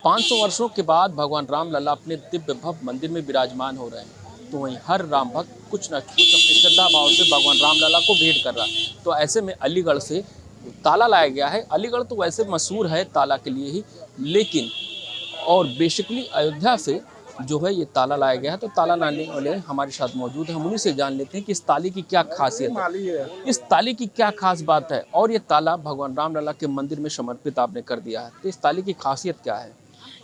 500 वर्षों के बाद भगवान राम लला अपने दिव्य भव्य मंदिर में विराजमान हो रहे हैं, तो वहीं हर राम भक्त कुछ न कुछ अपनी श्रद्धा भाव से भगवान राम लला को भेंट कर रहा है। तो ऐसे में अलीगढ़ से ताला लाया गया है। अलीगढ़ तो वैसे मशहूर है ताला के लिए ही, लेकिन और बेसिकली अयोध्या से जो है ये ताला लाया गया है। तो ताला लाने वाले हमारे साथ मौजूद हैं, हम उन्हीं से जान लेते हैं कि इस ताले की क्या खासियत है, इस ताले की क्या खास बात है, और ये ताला भगवान राम लला के मंदिर में समर्पित आपने कर दिया है, तो इस ताले की खासियत क्या है?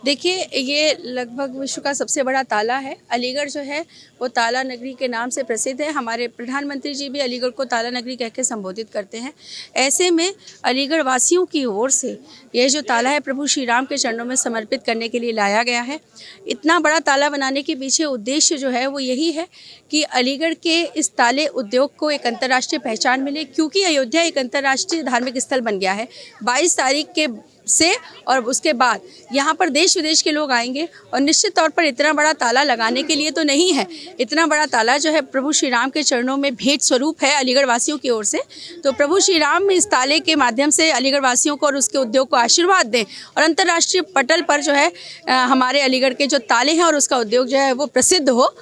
देखिए, ये लगभग विश्व का सबसे बड़ा ताला है। अलीगढ़ जो है वो ताला नगरी के नाम से प्रसिद्ध है। हमारे प्रधानमंत्री जी भी अलीगढ़ को ताला नगरी कह के संबोधित करते हैं। ऐसे में अलीगढ़ वासियों की ओर से यह जो ताला है प्रभु श्री राम के चरणों में समर्पित करने के लिए लाया गया है। इतना बड़ा ताला बनाने के पीछे उद्देश्य जो है वो यही है कि अलीगढ़ के इस ताले उद्योग को एक अंतर्राष्ट्रीय पहचान मिले, क्योंकि अयोध्या एक अंतर्राष्ट्रीय धार्मिक स्थल बन गया है। 22 तारीख के से और उसके बाद यहाँ पर देश विदेश के लोग आएंगे, और निश्चित तौर पर इतना बड़ा ताला लगाने के लिए तो नहीं है, इतना बड़ा ताला जो है प्रभु श्री राम के चरणों में भेंट स्वरूप है अलीगढ़ वासियों की ओर से। तो प्रभु श्री राम इस ताले के माध्यम से अलीगढ़ वासियों को और उसके उद्योग को आशीर्वाद दें, और अंतर्राष्ट्रीय पटल पर जो है हमारे अलीगढ़ के जो ताले हैं और उसका उद्योग जो है वो प्रसिद्ध हो।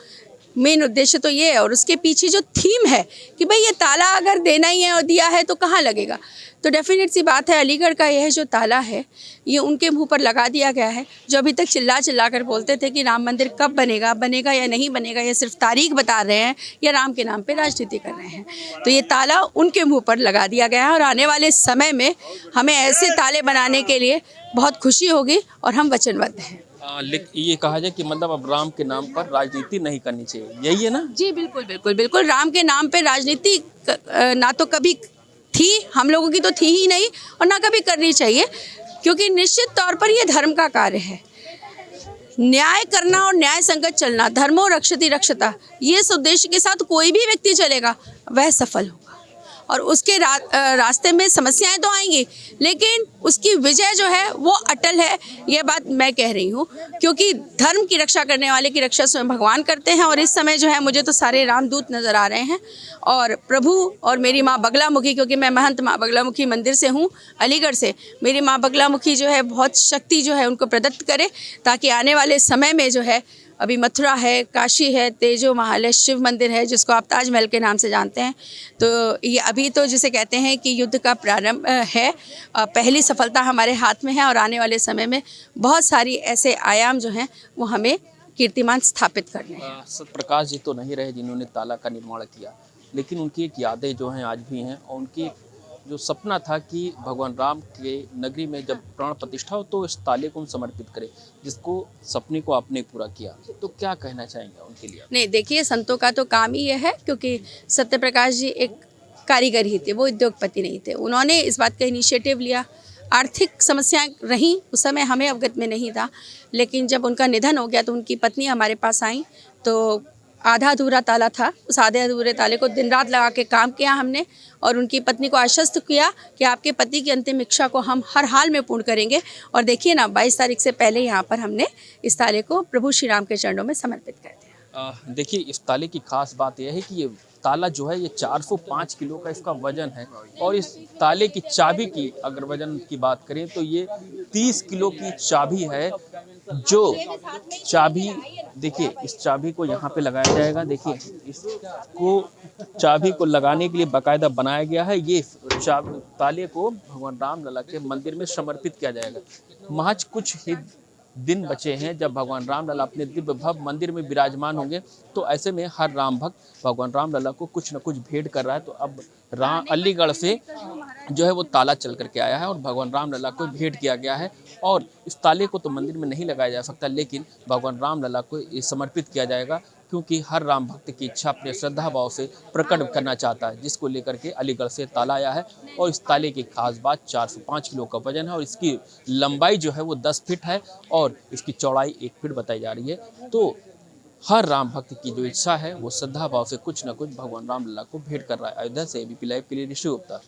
मेन उद्देश्य तो ये है, और उसके पीछे जो थीम है कि भाई ये ताला अगर देना ही है और दिया है तो कहाँ लगेगा, तो डेफिनेट सी बात है अलीगढ़ का यह जो ताला है ये उनके मुंह पर लगा दिया गया है। जो अभी तक चिल्ला कर बोलते थे कि राम मंदिर कब बनेगा या नहीं बनेगा, ये सिर्फ तारीख बता रहे हैं या राम के नाम पे राजनीति कर रहे हैं, तो ये ताला उनके मुँह पर लगा दिया गया है। और आने वाले समय में हमें ऐसे ताले बनाने के लिए बहुत खुशी होगी और हम वचनबद्ध हैं। लेकिन ये कहा जाए कि मतलब अब राम के नाम पर राजनीति नहीं करनी चाहिए, यही है ना? जी बिल्कुल बिल्कुल बिल्कुल। राम के नाम पे राजनीति ना तो कभी थी, हम लोगों की तो थी ही नहीं, और ना कभी करनी चाहिए, क्योंकि निश्चित तौर पर यह धर्म का कार्य है। न्याय करना और न्याय संगत चलना, धर्मो रक्षति रक्षता, ये इस उद्देश्य के साथ कोई भी व्यक्ति चलेगा वह सफल होगा। और उसके रास्ते में समस्याएं तो आएंगी, लेकिन उसकी विजय जो है वो अटल है, ये बात मैं कह रही हूँ, क्योंकि धर्म की रक्षा करने वाले की रक्षा स्वयं भगवान करते हैं। और इस समय जो है मुझे तो सारे रामदूत नज़र आ रहे हैं, और प्रभु और मेरी माँ बगलामुखी, क्योंकि मैं महंत माँ बगलामुखी मंदिर से हूँ अलीगढ़ से, मेरी माँ बगलामुखी जो है बहुत शक्ति जो है उनको प्रदत्त करे, ताकि आने वाले समय में जो है अभी मथुरा है, काशी है, तेजो महल है, शिव मंदिर है जिसको आप ताजमहल के नाम से जानते हैं, तो ये अभी तो जिसे कहते हैं कि युद्ध का प्रारंभ है, पहली सफलता हमारे हाथ में है, और आने वाले समय में बहुत सारी ऐसे आयाम जो हैं वो हमें कीर्तिमान स्थापित करने हैं। सत्यप्रकाश जी तो नहीं रहे जिन्होंने ताला का निर्माण किया, लेकिन उनकी एक यादें जो हैं आज भी हैं, और उनकी जो सपना था कि भगवान राम के नगरी में जब प्राण प्रतिष्ठा हो तो इस ताले को हम समर्पित करें, जिसको सपने को आपने पूरा किया, तो क्या कहना चाहेंगे उनके लिए? नहीं, देखिए, संतों का तो काम ही यह है, क्योंकि सत्यप्रकाश जी एक कारीगर ही थे, वो उद्योगपति नहीं थे। उन्होंने इस बात का इनिशिएटिव लिया। आर्थिक समस्याएं रहीं उस समय, हमें अवगत में नहीं था, लेकिन जब उनका निधन हो गया तो उनकी पत्नी हमारे पास आई, तो आधा अधूरा ताला था, उस आधे अधूरे ताले को दिन रात लगा के काम किया हमने, और उनकी पत्नी को आश्वस्त किया कि आपके पति की अंतिम इच्छा को हम हर हाल में पूर्ण करेंगे। और देखिए ना, 22 तारीख से पहले यहाँ पर हमने इस ताले को प्रभु श्री राम के चरणों में समर्पित कर दिया। देखिए, इस ताले की खास बात यह है कि ये ताला जो है ये 405 किलो का इसका वजन है, और इस ताले की चाबी की अगर वजन की बात करें तो ये 30 किलो की चाबी है। जो चाबी, देखिए, इस चाबी को यहाँ पे लगाया जाएगा। देखिए, इसको चाबी को लगाने के लिए बाकायदा बनाया गया है। ये ताले को भगवान राम लला के मंदिर में समर्पित किया जाएगा। महज कुछ ही दिन बचे हैं जब भगवान राम लला अपने दिव्य भव्य मंदिर में विराजमान होंगे, तो ऐसे में हर राम भक्त भगवान राम लला को कुछ न कुछ भेंट कर रहा है। तो अब अलीगढ़ से जो है वो ताला चल करके आया है और भगवान राम लला को भेंट किया गया है, और इस ताले को तो मंदिर में नहीं लगाया जा सकता, लेकिन भगवान राम लला को ये समर्पित किया जाएगा, क्योंकि हर राम भक्त की इच्छा अपने श्रद्धा भाव से प्रकट करना चाहता है, जिसको लेकर के अलीगढ़ से ताला आया है। और इस ताले की खास बात 405 किलो का वजन है, और इसकी लंबाई जो है वो 10 फीट है, और इसकी चौड़ाई 1 फीट बताई जा रही है। तो हर राम भक्त की जो इच्छा है वो श्रद्धा भाव से कुछ न कुछ भगवान राम लला को भेंट कर रहा है। अयोध्या से एबीपी लाइव के लिए ऋषि गुप्ता।